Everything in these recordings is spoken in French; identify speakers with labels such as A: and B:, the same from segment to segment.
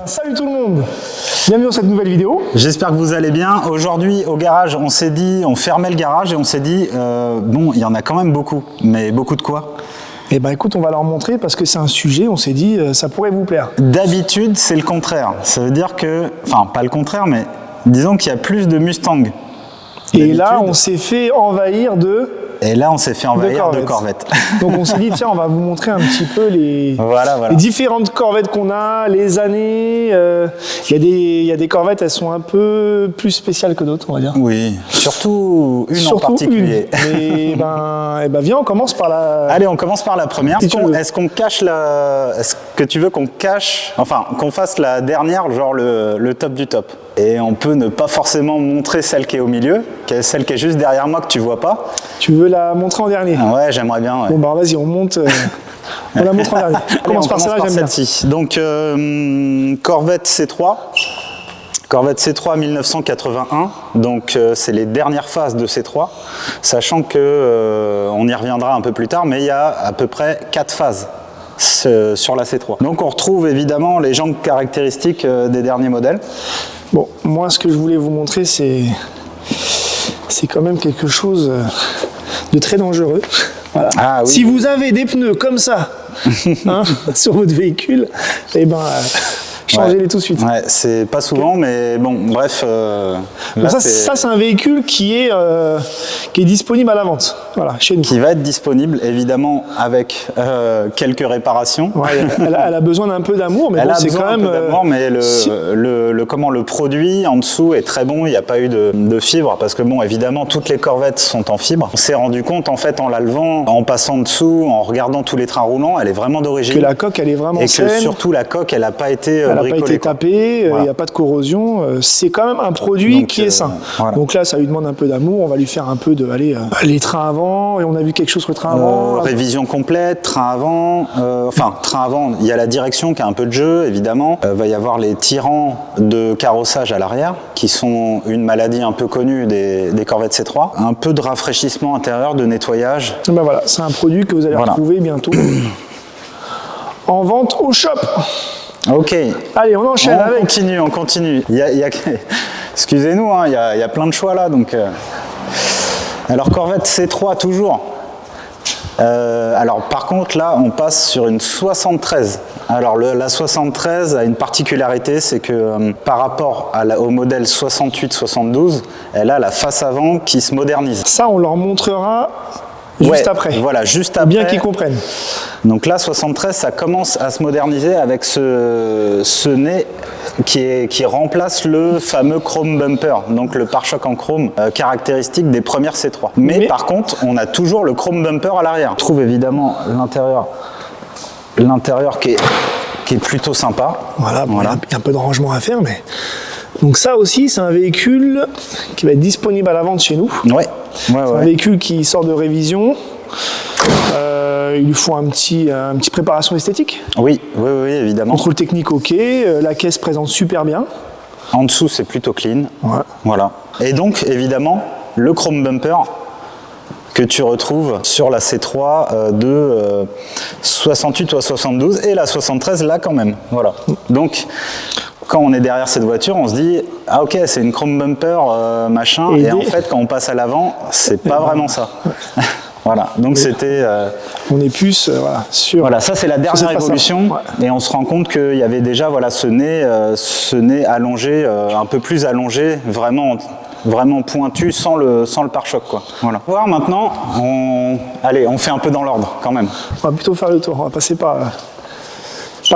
A: salut tout le monde, bienvenue dans cette nouvelle vidéo.
B: J'espère que vous allez bien. Aujourd'hui au garage, on s'est dit, on fermait le garage et on s'est dit, bon, il y en a quand même beaucoup, mais beaucoup de quoi?
A: Eh ben écoute, on va leur montrer parce que c'est un sujet, on s'est dit, ça pourrait vous plaire.
B: D'habitude, c'est le contraire. Ça veut dire que, enfin pas le contraire, mais disons qu'il y a plus de Mustang.
A: Et là, on s'est fait envahir de...
B: Et là, on s'est fait envahir de Corvette.
A: Donc on s'est dit, tiens, on va vous montrer un petit peu les différentes Corvettes qu'on a, les années. Il y a des Corvettes, elles sont un peu plus spéciales que d'autres, on va dire.
B: Oui, surtout une en particulier.
A: Et ben, viens, on commence par la...
B: Allez, on commence par la première. Est-ce qu'on cache la... Est-ce que tu veux qu'on cache... Enfin, qu'on fasse la dernière, genre le top du top? Et on peut ne pas forcément montrer celle qui est au milieu, celle qui est juste derrière moi que tu vois pas.
A: Tu veux la montrer en dernier?
B: Ouais, j'aimerais bien. Ouais.
A: Bon, bah vas-y, on monte. On la montre en dernier.
B: On commence par celle-là, j'aime bien. Donc, Corvette C3. Corvette C3 1981. Donc, c'est les dernières phases de C3. Sachant que on y reviendra un peu plus tard, mais il y a à peu près 4 phases sur la C3. Donc, on retrouve évidemment les jantes caractéristiques des derniers modèles.
A: Bon, moi, ce que je voulais vous montrer, c'est quand même quelque chose de très dangereux. Voilà. Ah, oui. Si vous avez des pneus comme ça hein, sur votre véhicule, eh ben, changez-les tout de suite.
B: Ouais, c'est pas souvent, mais bon, bref.
A: Ça, c'est un véhicule qui est disponible à la vente, voilà, chez nous.
B: Qui va être disponible, évidemment, avec quelques réparations.
A: Ouais, elle a besoin d'un peu d'amour, mais bon, c'est quand même...
B: mais le produit en dessous est très bon, il n'y a pas eu de fibre, parce que bon, évidemment, toutes les Corvettes sont en fibre. On s'est rendu compte, en fait, en la levant, en passant dessous, en regardant tous les trains roulants, elle est vraiment d'origine.
A: Que la coque, elle est vraiment saine.
B: Et que surtout, la coque, elle n'a pas été
A: elle n'a pas été tapée, il n'y a pas de corrosion. C'est quand même un produit qui est sain. Voilà. Donc là, ça lui demande un peu d'amour. On va lui faire un peu de les trains avant. Et on a vu quelque chose sur le train avant.
B: Révision complète, train avant. Train avant, il y a la direction qui a un peu de jeu, évidemment. Va y avoir les tirants de carrossage à l'arrière, qui sont une maladie un peu connue des Corvettes C3. Un peu de rafraîchissement intérieur, de nettoyage.
A: Ben voilà, c'est un produit que vous allez retrouver bientôt en vente au shop.
B: Ok.
A: Allez, on enchaîne avec.
B: On continue. Excusez-nous, hein, il y a plein de choix là. Donc, alors, Corvette C3 toujours. Alors, par contre, là, on passe sur une 73. Alors, la 73 a une particularité, c'est que par rapport au modèle 68-72, elle a la face avant qui se modernise.
A: Ça, on leur montrera juste après.
B: Voilà, juste après.
A: Bien qu'ils comprennent.
B: Donc là, 73, ça commence à se moderniser avec ce nez qui remplace le fameux chrome bumper, donc le pare-choc en chrome caractéristique des premières C3. Mais par contre, on a toujours le chrome bumper à l'arrière. On trouve évidemment l'intérieur qui est plutôt sympa.
A: Voilà. Il y a un peu de rangement à faire, mais... Donc ça aussi, c'est un véhicule qui va être disponible à la vente chez nous.
B: Ouais.
A: C'est un véhicule qui sort de révision. Il lui faut un petit préparation esthétique.
B: Oui, évidemment.
A: Contrôle technique, ok. La caisse présente super bien.
B: En dessous, c'est plutôt clean. Ouais. Voilà. Et donc, évidemment, le chrome bumper que tu retrouves sur la C3 de 68 ou à 72 et la 73 là quand même. Voilà. Donc, quand on est derrière cette voiture, on se dit « Ah ok, c'est une chrome bumper, machin ». Et en fait, quand on passe à l'avant, c'est pas vraiment ça. Voilà, donc c'était...
A: on est plus sur...
B: Voilà, ça c'est la dernière évolution. Ouais. Et on se rend compte qu'il y avait déjà ce nez allongé, un peu plus allongé, vraiment pointu, sans le pare-choc, quoi. Voilà. On va voir maintenant, allez, on fait un peu dans l'ordre quand même.
A: On va plutôt faire le tour, on va passer par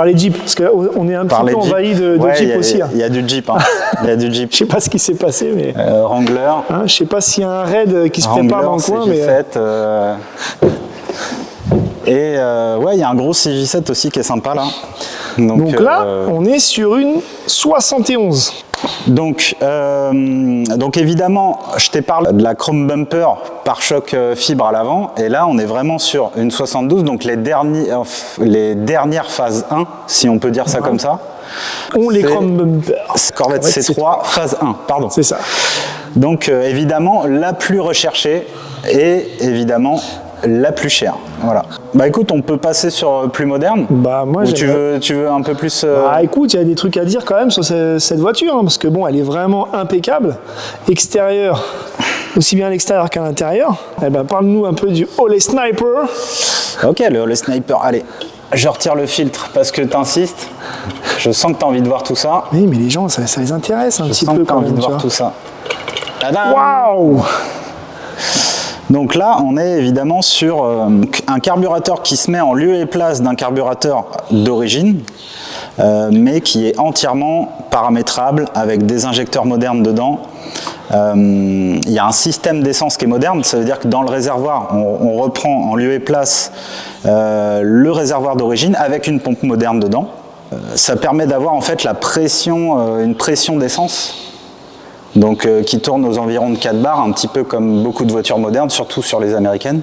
A: les Jeeps, parce qu'on est un petit peu envahi de Jeep aussi.
B: Il y a du Jeep. Hein. Il y a du Jeep.
A: Je sais pas ce qui s'est passé, mais...
B: Wrangler.
A: Hein, je sais pas s'il y a un raid qui se prépare dans le coin, mais...
B: Et il y a un gros CJ7 aussi qui est sympa là.
A: Donc là, on est sur une 71.
B: Donc évidemment, je t'ai parlé de la chrome bumper pare-choc fibre à l'avant, et là on est vraiment sur une 72, donc les dernières phases 1, si on peut dire ça comme ça.
A: On les chrome bumper.
B: Corvette C3 phase 1, pardon.
A: C'est ça.
B: Donc évidemment, la plus recherchée est évidemment la plus chère. Voilà. Bah écoute, on peut passer sur plus moderne.
A: Bah moi,
B: tu veux un peu plus...
A: Bah écoute, il y a des trucs à dire quand même sur cette voiture, hein, parce que bon, elle est vraiment impeccable. Extérieur, aussi bien à l'extérieur qu'à l'intérieur. Eh ben, parle-nous un peu du Holley Sniper.
B: Ok, le Holley Sniper, allez. Je retire le filtre parce que tu insistes. Je sens que tu as envie de voir tout ça.
A: Oui, mais les gens, ça les intéresse un petit peu quand même.
B: Je sens que tu as envie de voir tout ça.
A: Waouh!
B: Donc là, on est évidemment sur un carburateur qui se met en lieu et place d'un carburateur d'origine, mais qui est entièrement paramétrable avec des injecteurs modernes dedans. Il y a un système d'essence qui est moderne, ça veut dire que dans le réservoir, on reprend en lieu et place le réservoir d'origine avec une pompe moderne dedans. Ça permet d'avoir en fait une pression d'essence. Donc, qui tourne aux environs de 4 bars, un petit peu comme beaucoup de voitures modernes, surtout sur les américaines.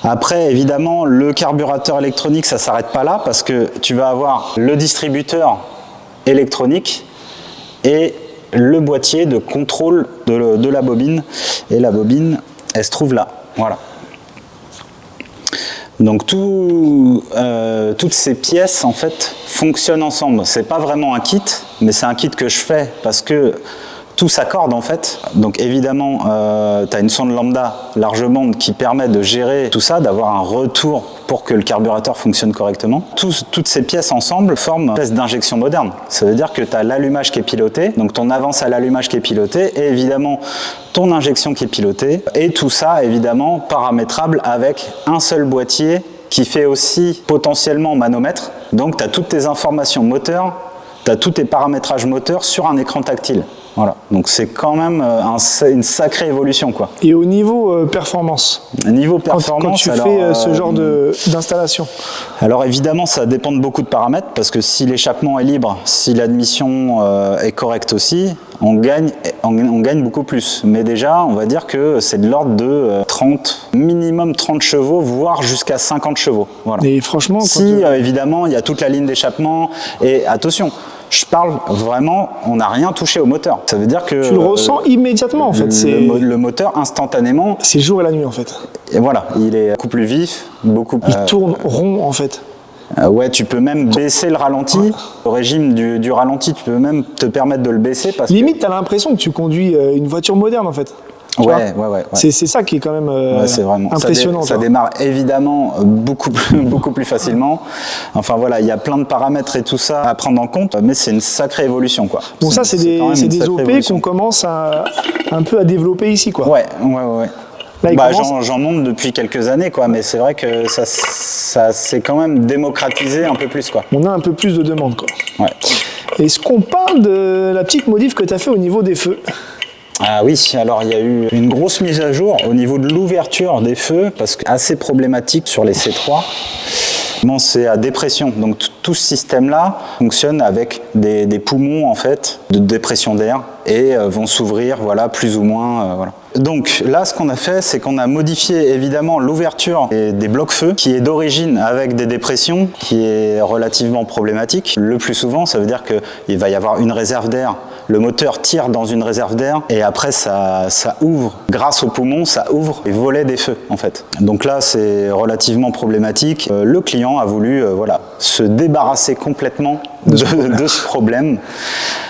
B: Après, évidemment, le carburateur électronique, ça ne s'arrête pas là, parce que tu vas avoir le distributeur électronique et le boîtier de contrôle de la bobine. Et la bobine, elle se trouve là. Voilà. Donc toutes ces pièces en fait fonctionnent ensemble. C'est pas vraiment un kit, mais c'est un kit que je fais parce que tout s'accorde en fait. Donc évidemment, tu as une sonde lambda large bande qui permet de gérer tout ça, d'avoir un retour pour que le carburateur fonctionne correctement. Toutes ces pièces ensemble forment une espèce d'injection moderne. Ça veut dire que tu as l'allumage qui est piloté, donc ton avance à l'allumage qui est piloté, et évidemment ton injection qui est pilotée, et tout ça évidemment paramétrable avec un seul boîtier qui fait aussi potentiellement manomètre. Donc tu as toutes tes informations moteurs, tu as tous tes paramétrages moteurs sur un écran tactile. Voilà, donc c'est quand même une sacrée évolution, quoi.
A: Et au niveau performance, quand tu fais ce genre d'installation?
B: Alors évidemment, ça dépend de beaucoup de paramètres, parce que si l'échappement est libre, si l'admission est correcte aussi, on gagne beaucoup plus. Mais déjà, on va dire que c'est de l'ordre de minimum 30 chevaux, voire jusqu'à 50 chevaux. Voilà.
A: Et franchement,
B: évidemment, il y a toute la ligne d'échappement, et attention, je parle vraiment, on n'a rien touché au moteur. Ça veut dire que...
A: Tu le ressens immédiatement en fait.
B: Le moteur, instantanément...
A: C'est le jour et la nuit en fait.
B: Et voilà, il est beaucoup plus vif, beaucoup plus...
A: Il tourne rond en fait.
B: Ouais, tu peux même baisser le ralenti. Ouais. Au régime du ralenti, tu peux même te permettre de le baisser.
A: Limite, tu as l'impression que tu conduis une voiture moderne en fait.
B: Ouais.
A: C'est ça qui est quand même impressionnant.
B: Ça démarre évidemment beaucoup plus facilement. Enfin voilà, il y a plein de paramètres et tout ça à prendre en compte, mais c'est une sacrée évolution, quoi.
A: Bon, ça, c'est des OP qu'on commence un peu à développer ici, quoi.
B: Ouais. Bah, j'en monte depuis quelques années, quoi, mais c'est vrai que ça s'est quand même démocratisé un peu plus, quoi.
A: On a un peu plus de demandes, quoi.
B: Ouais.
A: Est-ce qu'on parle de la petite modif que tu as fait au niveau des feux?
B: Ah oui, alors il y a eu une grosse mise à jour au niveau de l'ouverture des feux, parce que assez problématique sur les C3. C'est à dépression, donc tout ce système-là fonctionne avec des poumons en fait de dépression d'air et vont s'ouvrir, voilà, plus ou moins, voilà. Donc là, ce qu'on a fait, c'est qu'on a modifié évidemment l'ouverture des blocs-feu qui est d'origine avec des dépressions, qui est relativement problématique. Le plus souvent, ça veut dire qu'il va y avoir une réserve d'air, le moteur tire dans une réserve d'air et après ça ouvre, grâce aux poumons, ça ouvre les volets des feux en fait. Donc là, c'est relativement problématique. Le client a voulu se débarrasser complètement de ce problème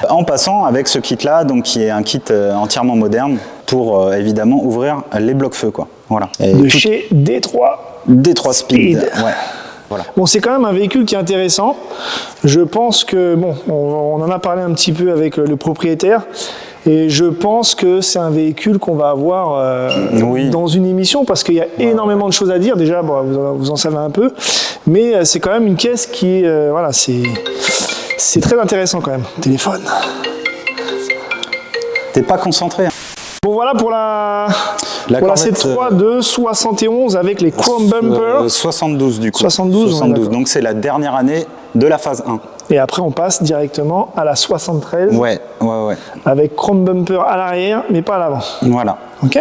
B: en passant avec ce kit-là, donc qui est un kit entièrement moderne, pour évidemment ouvrir les blocs-feu, quoi. Voilà.
A: Chez Détroit
B: Speed. Ouais. Voilà.
A: Bon, c'est quand même un véhicule qui est intéressant. Je pense que, bon, on en a parlé un petit peu avec le propriétaire, et je pense que c'est un véhicule qu'on va avoir dans une émission, parce qu'il y a énormément de choses à dire. Déjà, bon, vous en savez un peu, mais c'est quand même une caisse qui est, c'est très intéressant quand même. Téléphone.
B: T'es pas concentré.
A: Bon, voilà pour la C3 de 71 avec les Chrome Bumper.
B: 72 du coup.
A: 72.
B: Donc c'est la dernière année de la phase 1.
A: Et après on passe directement à la 73.
B: Ouais.
A: Avec Chrome Bumper à l'arrière, mais pas à l'avant.
B: Voilà.
A: Ok.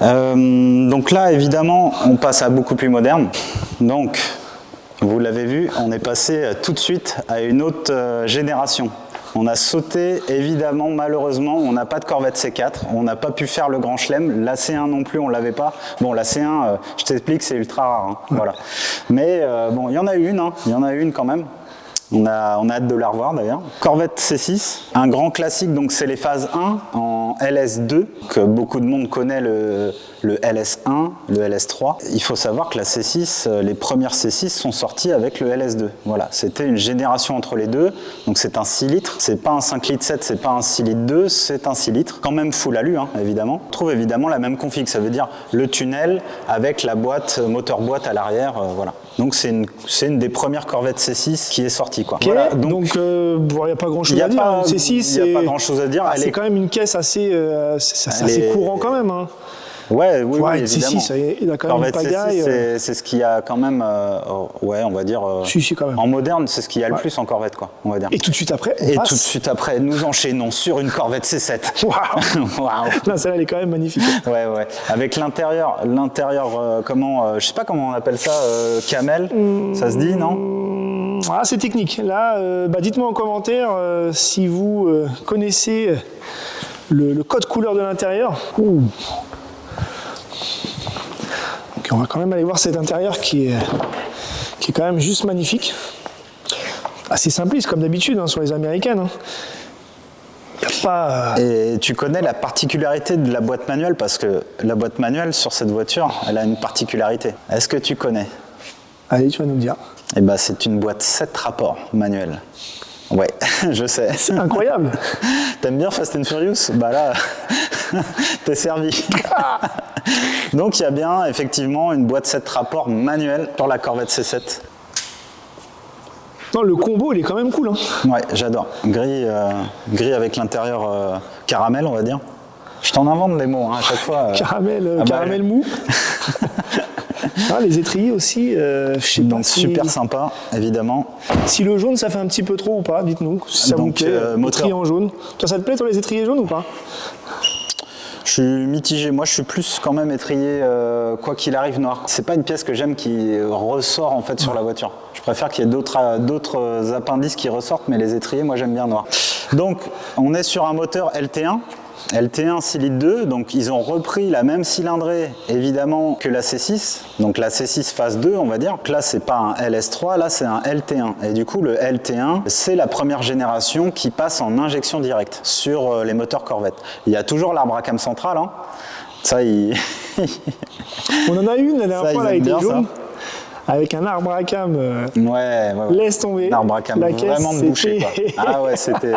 B: Donc là, évidemment, on passe à beaucoup plus moderne. Donc, vous l'avez vu, on est passé tout de suite à une autre génération. On a sauté, évidemment, malheureusement, on n'a pas de Corvette C4, on n'a pas pu faire le Grand Chelem, la C1 non plus, on l'avait pas. Bon, la C1, je t'explique, c'est ultra rare, hein, voilà. Mais bon, il y en a une, hein, il y en a une quand même. On a hâte de la revoir d'ailleurs. Corvette C6, un grand classique, donc c'est les phases 1 en LS2, que beaucoup de monde connaît le LS1, le LS3. Il faut savoir que la C6, les premières C6 sont sorties avec le LS2. Voilà, c'était une génération entre les deux, donc c'est un 6 litres. C'est pas un 5 litres 7, c'est pas un 6 litres 2, c'est un 6 litres. Quand même full alu, hein, évidemment. On trouve évidemment la même config, ça veut dire le tunnel avec la boîte, moteur-boîte à l'arrière, voilà. Donc c'est une des premières Corvettes C6 qui est sortie. Quoi.
A: Okay, voilà, donc il n'y a pas grand-chose à dire. C6,
B: il n'y a pas grand-chose à dire.
A: C'est quand même une caisse assez, assez courant quand même. Hein.
B: Ouais, oui, évidemment.
A: C6, il a quand même une pagaille.
B: C'est ce qu'il y a quand même, ouais, on va dire,
A: quand même.
B: En moderne, c'est ce qu'il y a le plus en Corvette, quoi, on va dire.
A: Et tout de suite après,
B: tout de suite après, nous enchaînons sur une Corvette C7.
A: Waouh. Là, celle-là, elle est quand même magnifique.
B: Ouais. Avec l'intérieur, je sais pas comment on appelle ça, camel, ça se dit, non?
A: Ah, c'est technique. Là, dites-moi en commentaire si vous connaissez le code couleur de l'intérieur. On va quand même aller voir cet intérieur qui est quand même juste magnifique. Assez simpliste comme d'habitude hein, sur les américaines. Hein. Y a pas,
B: Et tu connais la particularité de la boîte manuelle parce que la boîte manuelle sur cette voiture, elle a une particularité. Est-ce que tu connais?
A: Allez, tu vas nous le dire.
B: Eh ben, c'est une boîte 7 rapports manuelle. Ouais, je sais.
A: C'est incroyable.
B: T'aimes bien Fast and Furious? Bah là, t'es servi. Donc il y a bien effectivement une boîte 7 rapports manuelle sur la Corvette C7.
A: Non, le combo il est quand même cool. Hein.
B: Ouais, j'adore. Gris avec l'intérieur caramel, on va dire. Je t'en invente des mots hein, à chaque fois.
A: Caramel mou. Ah, les étriers aussi, je sais
B: donc,
A: pas si...
B: super sympa, évidemment.
A: Si le jaune, ça fait un petit peu trop ou pas, dites-nous. Si ça vous plaît, étrier en jaune. Toi, ça te plaît, toi, les étriers jaunes ou pas?
B: Je suis mitigé. Moi, je suis plus quand même étrier, quoi qu'il arrive, noir. C'est pas une pièce que j'aime qui ressort en fait sur la voiture. Je préfère qu'il y ait d'autres appendices qui ressortent, mais les étriers, moi, j'aime bien noir. Donc, on est sur un moteur LT1. LT1 6 litres 2, donc ils ont repris la même cylindrée évidemment que la C6, donc la C6 phase 2 on va dire, donc là c'est pas un LS3, là c'est un LT1 et du coup le LT1 c'est la première génération qui passe en injection directe sur les moteurs Corvette. Il y a toujours l'arbre à cam central, hein. Ça
A: on en a une la dernière fois, elle a été jaune. Ça. Avec un arbre à cam, laisse tomber.
B: Un arbre à cam,
A: la caisse,
B: vraiment de boucher. Ah ouais, c'était.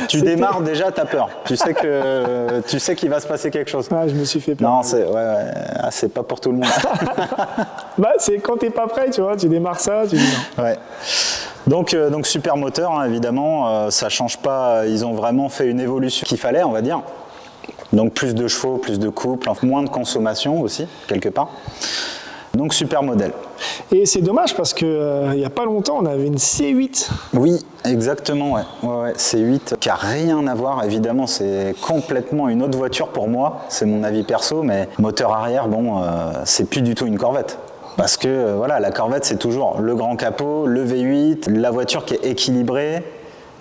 B: Tu démarres déjà, t'as peur. Tu sais qu'il va se passer quelque chose.
A: Ah, je me suis fait peur.
B: Non, c'est pas pour tout le monde.
A: C'est quand t'es pas prêt, tu vois, tu démarres ça, tu dis non.
B: Ouais. Donc super moteur, hein, évidemment, ça change pas. Ils ont vraiment fait une évolution qu'il fallait, on va dire. Donc plus de chevaux, plus de couple, moins de consommation aussi quelque part. Donc super modèle.
A: Et c'est dommage parce que il y a pas longtemps on avait une C8.
B: Oui, exactement, ouais. C8 qui a rien à voir. Évidemment, c'est complètement une autre voiture pour moi. C'est mon avis perso, mais moteur arrière, bon, c'est plus du tout une Corvette. Parce que voilà, la Corvette c'est toujours le grand capot, le V8, la voiture qui est équilibrée.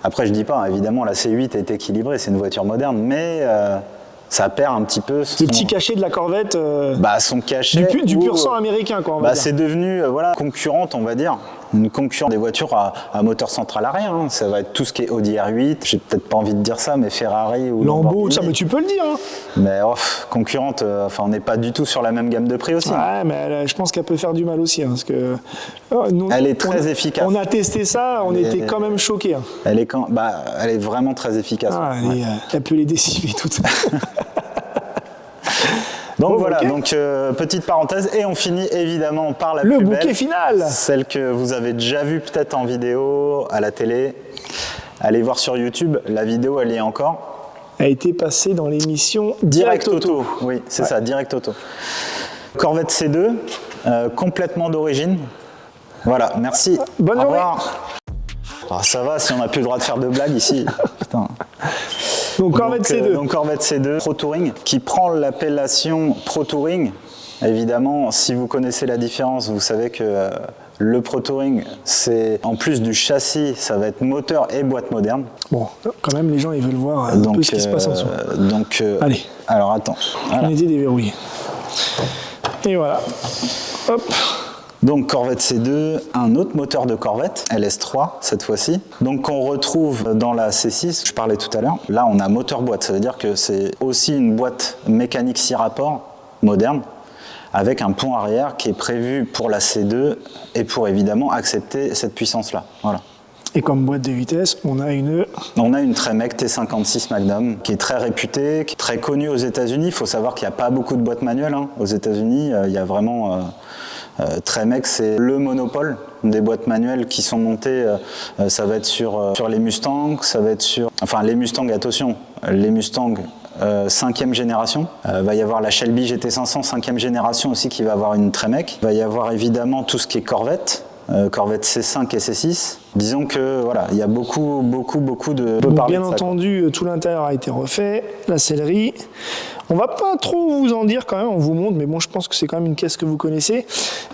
B: Après, je dis pas, évidemment, la C8 est équilibrée, c'est une voiture moderne, mais ça perd un petit peu
A: le petit cachet de la Corvette.
B: Son cachet.
A: Du pur sang américain, quoi.
B: C'est devenu concurrente, on va dire. Une concurrente des voitures à moteur central arrière. Hein. Ça va être tout ce qui est Audi R8. J'ai peut-être pas envie de dire ça, mais Ferrari ou
A: Lambo, ça, mais tu peux le dire. Hein.
B: Mais concurrente, on n'est pas du tout sur la même gamme de prix aussi.
A: Ouais, hein. Mais je pense qu'elle peut faire du mal aussi. Hein, parce que,
B: elle est très efficace.
A: On a testé ça, on était quand même choqués. Hein.
B: Elle est vraiment très efficace.
A: Elle peut les décimer toutes.
B: Donc voilà, petite parenthèse, et on finit évidemment par la
A: le
B: plus
A: bouquet
B: belle,
A: final.
B: Celle que vous avez déjà vue peut-être en vidéo, à la télé. Allez voir sur YouTube, la vidéo elle y est encore.
A: A été passée dans l'émission
B: Direct Auto. Oui, c'est ça, Direct Auto. Corvette C2, complètement d'origine. Voilà, merci.
A: Bonne journée.
B: Au revoir. Oh, ça va si on n'a plus le droit de faire de blagues ici. Putain.
A: Donc Corvette C2.
B: Donc Corvette C2 Pro Touring qui prend l'appellation Pro Touring. Évidemment, si vous connaissez la différence, vous savez que Le Pro Touring, c'est en plus du châssis, ça va être moteur et boîte moderne.
A: Bon, quand même, les gens, ils veulent voir un peu ce qui se passe en dessous.
B: Allez. Alors, attends.
A: Voilà. On était déverrouillé. Et voilà. Hop.
B: Donc Corvette C2, un autre moteur de Corvette, LS3 cette fois-ci. Donc qu'on retrouve dans la C6, je parlais tout à l'heure. Là, on a moteur-boîte, ça veut dire que c'est aussi une boîte mécanique 6 rapports moderne, avec un pont arrière qui est prévu pour la C2 et pour évidemment accepter cette puissance-là. Voilà.
A: Et comme boîte de vitesse, on a une
B: Tremec T56 Magnum qui est très réputée, qui est très connue aux États-Unis. Il faut savoir qu'il n'y a pas beaucoup de boîtes manuelles aux États-Unis. Il y a vraiment Tremec, c'est le monopole des boîtes manuelles qui sont montées. Ça va être sur les Mustangs, ça va être sur. Enfin, les Mustangs, attention, les Mustangs. 5e génération. Va y avoir la Shelby GT500 5e génération aussi qui va avoir une Tremec. Va y avoir évidemment tout ce qui est Corvette. Corvette C5 et C6. Disons que voilà, il y a beaucoup de.
A: Bien entendu, tout l'intérieur a été refait, la sellerie. On va pas trop vous en dire quand même, on vous montre, mais bon, je pense que c'est quand même une caisse que vous connaissez.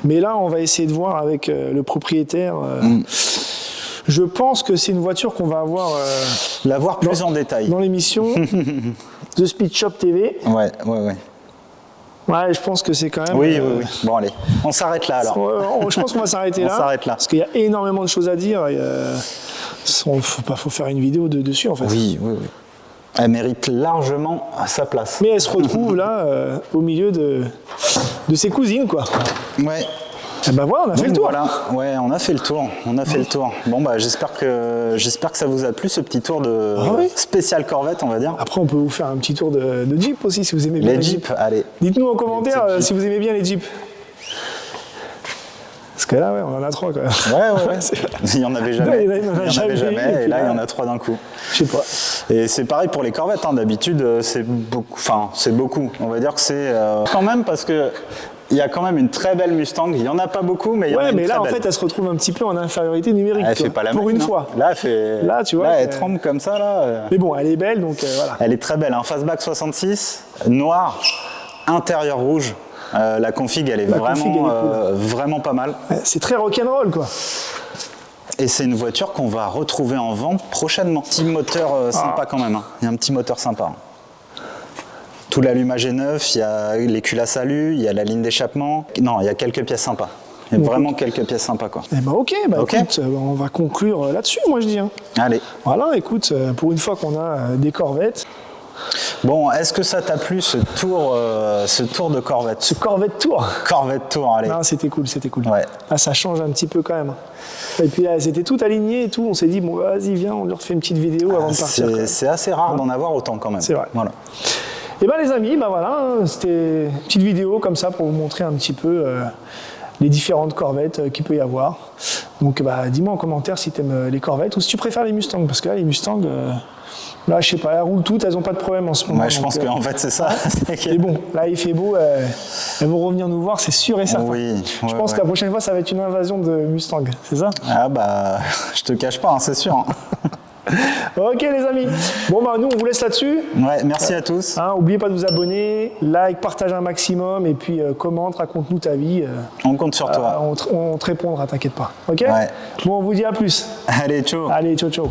A: Mais là, on va essayer de voir avec le propriétaire. Je pense que c'est une voiture qu'on va avoir.
B: La voir plus en détail.
A: Dans l'émission The Speed Shop TV.
B: Ouais.
A: Ouais, je pense que c'est quand même...
B: Oui. Bon, allez, on s'arrête là alors.
A: Je pense qu'on va s'arrêter là.
B: On s'arrête là.
A: Parce qu'il y a énormément de choses à dire. Faut faire une vidéo dessus, en fait.
B: Oui. Elle mérite largement sa place.
A: Mais elle se retrouve là, au milieu de ses cousines, quoi.
B: Ouais.
A: Et ben voilà, on a fait le tour.
B: Voilà, ouais, on a fait le tour. Bon, bah, j'espère que ça vous a plu, ce petit tour de spécial Corvette, on va dire.
A: Après, on peut vous faire un petit tour de Jeep aussi, si vous aimez bien
B: les Jeeps. Allez.
A: Dites-nous en commentaire si vous aimez bien les Jeeps. Parce que là, on en a 3 quand même.
B: Ouais. Il n'y en avait jamais. Il n'y en avait jamais. Et là, il y en a 3 d'un coup.
A: Je sais pas.
B: Et c'est pareil pour les Corvettes. D'habitude, c'est beaucoup. Enfin, c'est beaucoup. On va dire que c'est quand même parce que. Il y a quand même une très belle Mustang. Il n'y en a pas beaucoup, mais il y en a une très belle.
A: Ouais, mais là, en fait, elle se retrouve un petit peu en infériorité numérique.
B: Elle fait pas la même.
A: Pour une fois.
B: Là,
A: tu vois,
B: elle tremble comme ça. Là.
A: Mais bon, elle est belle, donc voilà.
B: Elle est très belle. Fastback 66, noir, intérieur rouge. La config, elle est vraiment pas mal.
A: C'est très rock'n'roll, quoi.
B: Et c'est une voiture qu'on va retrouver en vente prochainement. Petit moteur sympa quand même. Il y a un petit moteur sympa. Tout l'allumage est neuf, il y a les culasses alu, il y a la ligne d'échappement. Non, il y a quelques pièces sympas. Il y a vraiment quelques pièces sympas, quoi.
A: Eh ben ok, écoute, on va conclure là-dessus, moi je dis.
B: Allez.
A: Voilà, écoute, pour une fois qu'on a des Corvettes.
B: Bon, est-ce que ça t'a plu ce tour de Corvette?
A: Ce Corvette Tour.
B: Corvette Tour, allez.
A: Non, c'était cool.
B: Ouais.
A: Ah, ça change un petit peu quand même. Et puis là, c'était tout aligné et tout. On s'est dit, bon, vas-y, viens, on leur fait une petite vidéo avant de partir.
B: C'est assez rare d'en avoir autant quand même.
A: C'est vrai.
B: Voilà.
A: Et bien les amis, voilà, c'était une petite vidéo comme ça pour vous montrer un petit peu les différentes Corvettes qu'il peut y avoir. Donc dis-moi en commentaire si tu aimes les Corvettes ou si tu préfères les Mustangs, parce que là les Mustangs, là je sais pas, elles roulent toutes, elles n'ont pas de problème en ce moment.
B: Ouais, je pense qu'en fait c'est ça.
A: Mais bon, là il fait beau, elles vont revenir nous voir, c'est sûr et certain.
B: Oui,
A: je pense que la prochaine fois ça va être une invasion de Mustangs, c'est ça?
B: Ah bah, je te cache pas, c'est sûr.
A: Ok les amis, bon nous on vous laisse là-dessus.
B: Ouais, merci à tous.
A: N'oubliez pas de vous abonner, like, partage un maximum et puis commente, raconte-nous ta vie.
B: On compte sur toi.
A: On te répondra, t'inquiète pas. Ok.
B: Ouais.
A: Bon, on vous dit à plus.
B: Allez, ciao.
A: Allez, ciao.